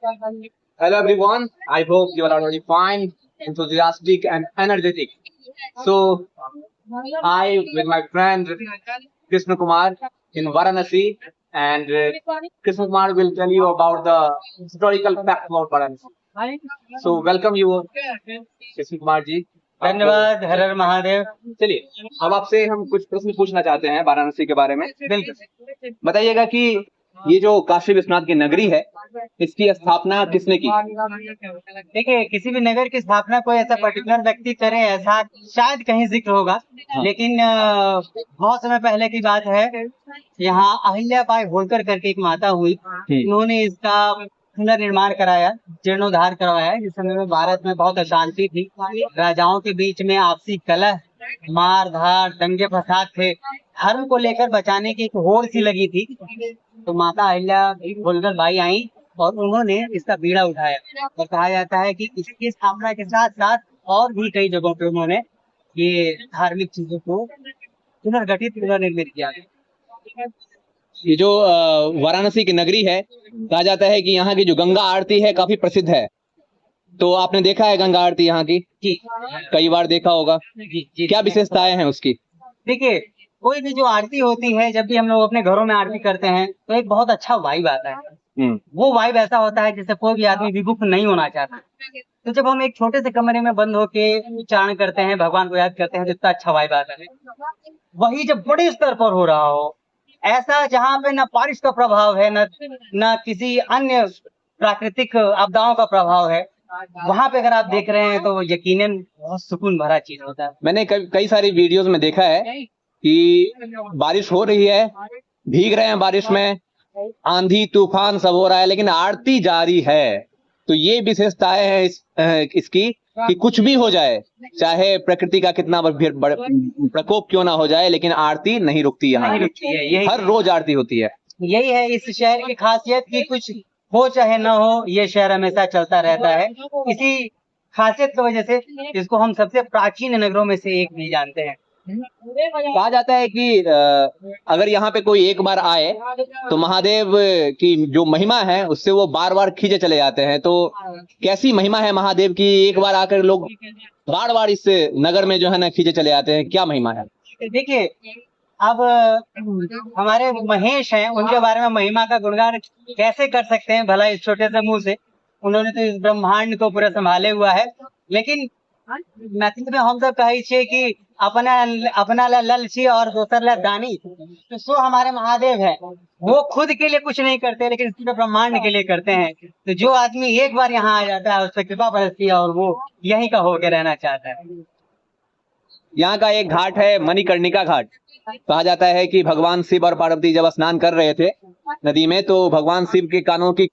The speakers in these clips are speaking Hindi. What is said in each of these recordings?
Hello everyone, I hope you are already fine, enthusiastic and energetic. So, I with my friend Krishna Kumar in Varanasi and Krishna Kumar will tell you about the historical facts about Varanasi. So, welcome you Krishna Kumar ji. धन्यवाद। हर हर महादेव। चलिए अब आपसे हम कुछ प्रश्न पूछना चाहते हैं वाराणसी के बारे में। बिल्कुल। बताइएगा कि ये जो काशी विश्वनाथ की नगरी है इसकी स्थापना किसने की? देखिए, किसी भी नगर की स्थापना कोई ऐसा पर्टिकुलर व्यक्ति करे ऐसा शायद कहीं जिक्र होगा। हाँ। लेकिन बहुत समय पहले की बात है। यहाँ अहिल्याबाई होलकर करके एक माता हुई, उन्होंने इसका पुनर्निर्माण कराया, जीर्णोद्धार करवाया। जिस समय में भारत में बहुत अशांति थी, राजाओं के बीच में आपसी कलह, मार धाड़, दंगे फसाद थे, धर्म को लेकर बचाने की एक होड़ सी लगी थी। तो माता अहिल्या होलकर बाई आई और उन्होंने इसका बीड़ा उठाया। और कहा जाता है कि इसकी स्थापना के साथ साथ और भी कई जगहों पे उन्होंने ये धार्मिक चीजों को पुनर्निर्मित किया। ये जो वाराणसी की नगरी है, कहा जाता है कि यहाँ की जो गंगा आरती है काफी प्रसिद्ध है। तो आपने देखा है गंगा आरती यहाँ की? जी, कई बार देखा होगा। जी। क्या विशेषताएं हैं उसकी? देखिए, कोई भी जो आरती होती है, जब भी हम लोग अपने घरों में आरती करते हैं तो एक बहुत अच्छा वाइब आता है। वो वाइब ऐसा होता है जिससे कोई भी आदमी विमुख नहीं होना चाहता। तो जब हम एक छोटे से कमरे में बंद होके उच्चारण करते हैं, भगवान को याद करते हैं, तो इतना अच्छा वाइब आता है। वही जब बड़े स्तर पर हो रहा हो, ऐसा जहाँ पे न बारिश का प्रभाव है, न किसी अन्य प्राकृतिक आपदाओं का प्रभाव है, वहाँ पे अगर आप देख रहे हैं तो यकीनन बहुत सुकून भरा चीज होता है। मैंने कई सारी वीडियोस में देखा है कि बारिश हो रही है, भीग रहे हैं बारिश में, आंधी तूफान सब हो रहा है, लेकिन आरती जारी है। तो ये विशेषताएं हैं इसकी कि कुछ भी हो जाए, चाहे प्रकृति का कितना प्रकोप क्यों ना हो जाए, लेकिन आरती नहीं रुकती। यहाँ हर रोज आरती होती है। यही है इस शहर की खासियत कि कुछ हो चाहे ना हो, ये शहर हमेशा चलता रहता है। इसी खासियत की वजह से इसको हम सबसे प्राचीन नगरों में से एक भी जानते हैं। कहा जाता है कि अगर यहाँ पे कोई एक बार आए तो महादेव की जो महिमा है उससे वो बार बार खींचे चले जाते हैं। तो कैसी महिमा है महादेव की, एक बार आकर लोग बार बार इस नगर में जो है ना खींचे चले जाते हैं? क्या महिमा है? देखिए, अब हमारे महेश हैं, उनके बारे में महिमा का गुणगान कैसे कर सकते हैं भला इस छोटे से मुंह से। उन्होंने तो इस ब्रह्मांड को पूरा संभाले हुआ है। लेकिन मैथिली में हम सब कहे छे कि अपना ललची और दोसर ला दानी। तो सो हमारे महादेव है, वो खुद के लिए कुछ नहीं करते, लेकिन पूरे ब्रह्मांड के लिए करते हैं। तो जो आदमी एक बार यहाँ आ जाता है उस पर कृपा बरसती है और वो यहीं का होकर रहना चाहता है। यहाँ का एक घाट है मणिकर्णिका घाट। कहा जाता है कि भगवान शिव और पार्वती जब स्नान कर रहे थे नदी में, तो भगवान शिव के कानों की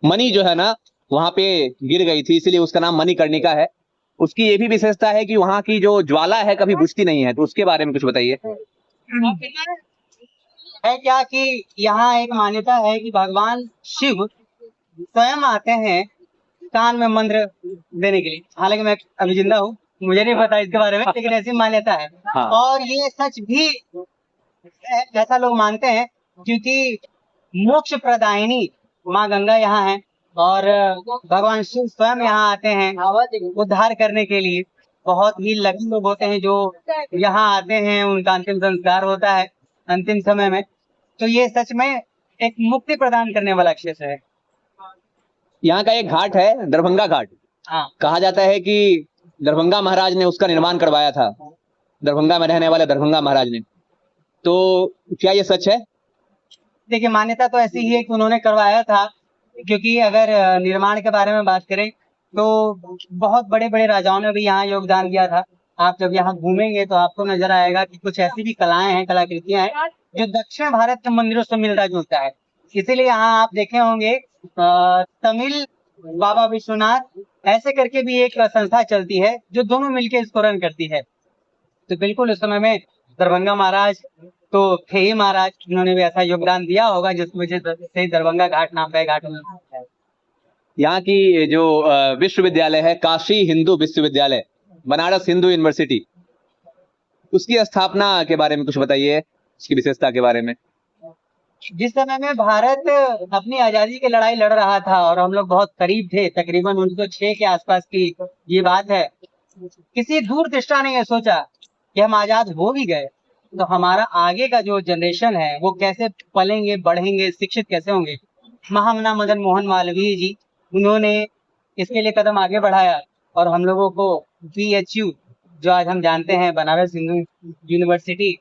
मणि जो है ना वहां पे गिर गई थी, इसलिए उसका नाम मणिकर्णिका है। उसकी ये भी विशेषता है कि वहाँ की जो ज्वाला है कभी बुझती नहीं है। तो उसके बारे में कुछ बताइए। है क्या कि यहाँ एक मान्यता है कि भगवान शिव स्वयं आते हैं कान में मंत्र देने के लिए। हालांकि मैं अभी जिंदा हूँ, मुझे नहीं पता इसके बारे में, लेकिन ऐसी मान्यता है। हाँ। और ये सच भी ऐसा लोग मानते हैं, क्योंकि मोक्ष प्रदायिनी माँ गंगा यहाँ है और भगवान शिव स्वयं यहाँ आते हैं उद्धार करने के लिए। बहुत ही लकी लोग होते हैं जो यहाँ आते हैं, उनका अंतिम संस्कार होता है अंतिम समय में। तो ये सच में एक मुक्ति प्रदान करने वाला क्षेत्र है। यहाँ का एक घाट है दरभंगा घाट। हाँ। कहा जाता है कि दरभंगा महाराज ने उसका निर्माण करवाया था, दरभंगा में रहने वाले दरभंगा महाराज ने। तो क्या ये सच है? देखिए, मान्यता तो ऐसी ही है कि उन्होंने करवाया था, क्योंकि अगर निर्माण के बारे में बात करें तो बहुत बड़े बड़े राजाओं ने भी यहाँ योगदान दिया था। आप जब यहाँ घूमेंगे तो आपको नजर आएगा कि कुछ ऐसी भी कलाएं हैं, कलाकृतियां हैं जो दक्षिण भारत के मंदिरों से मिलता जुलता है। इसीलिए यहाँ आप देखे होंगे तमिल बाबा विश्वनाथ ऐसे करके भी एक संस्था चलती है जो दोनों मिलकर इसको रन करती है। तो बिल्कुल उस समय में दरभंगा महाराज तो थे ही महाराज, उन्होंने भी ऐसा योगदान दिया होगा जिस वजह से दरभंगा घाट नाम का घाट में। यहाँ की जो विश्वविद्यालय है काशी हिंदू विश्वविद्यालय, बनारस हिंदू यूनिवर्सिटी, उसकी स्थापना के बारे में कुछ बताइए, उसकी विशेषता के बारे में। जिस समय में भारत अपनी आजादी की लड़ाई लड़ रहा था और हम लोग बहुत करीब थे, तकरीबन 1906 के आसपास की ये बात है, किसी दूर दृष्टा ने यह सोचा कि हम आजाद हो भी गए तो हमारा आगे का जो जनरेशन है वो कैसे पलेंगे, बढ़ेंगे, शिक्षित कैसे होंगे। महामना मदन मोहन मालवीय जी, उन्होंने इसके लिए कदम आगे बढ़ाया और हम लोगों को BHU, जो आज हम जानते हैं बनारस हिंदू यूनिवर्सिटी,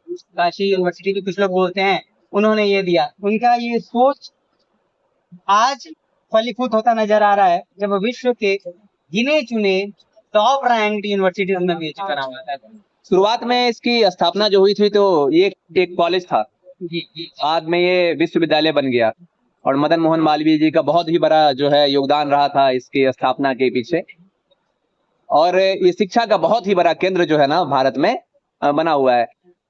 काशी यूनिवर्सिटी भी कुछ लोग बोलते हैं, उन्होंने ये दिया। उनका ये सोच आज फलीभूत होता नजर आ रहा है, जब विश्व के गिने चुने टॉप रैंक्ड यूनिवर्सिटीज में BHU करा हुआ था। शुरुआत में इसकी स्थापना जो हुई थी तो ये एक कॉलेज था, जी। बाद में ये विश्वविद्यालय बन गया और मदन मोहन मालवीय जी का बहुत ही बड़ा जो है योगदान रहा था इसकी स्थापना के पीछे। और ये शिक्षा का बहुत ही बड़ा केंद्र जो है ना भारत में बना हुआ है।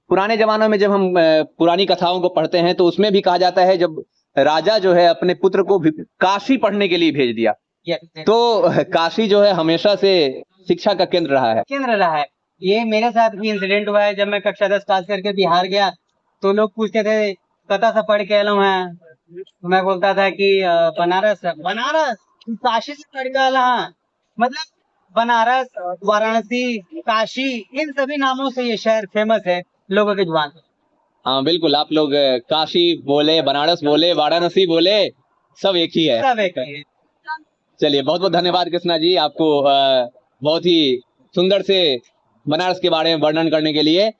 पुराने जमानों में जब हम पुरानी कथाओं को पढ़ते हैं तो उसमें भी कहा जाता है जब राजा जो है अपने पुत्र को काशी पढ़ने के लिए भेज दिया, तो काशी जो है हमेशा से शिक्षा का केंद्र रहा है। ये मेरे साथ भी इंसिडेंट हुआ है। जब मैं कक्षा 10 पास करके बिहार गया तो लोग पूछते थे कथा से पढ़ के आलू है, तो मैं बोलता था कि बनारस काशी से पढ़ के आला है। मतलब बनारस, वाराणसी, काशी, इन सभी नामों से ये शहर फेमस है लोगों के जुबान। हाँ बिल्कुल, आप लोग काशी बोले, बनारस बोले, वाराणसी बोले, सब एक ही है। सब एक है। चलिए, बहुत बहुत धन्यवाद कृष्णा जी, आपको बहुत ही सुंदर से बनारस के बारे में वर्णन करने के लिए।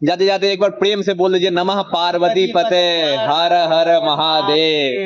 जाते जाते एक बार प्रेम से बोल दीजिए, नमः पार्वती पते, हर हर महादेव।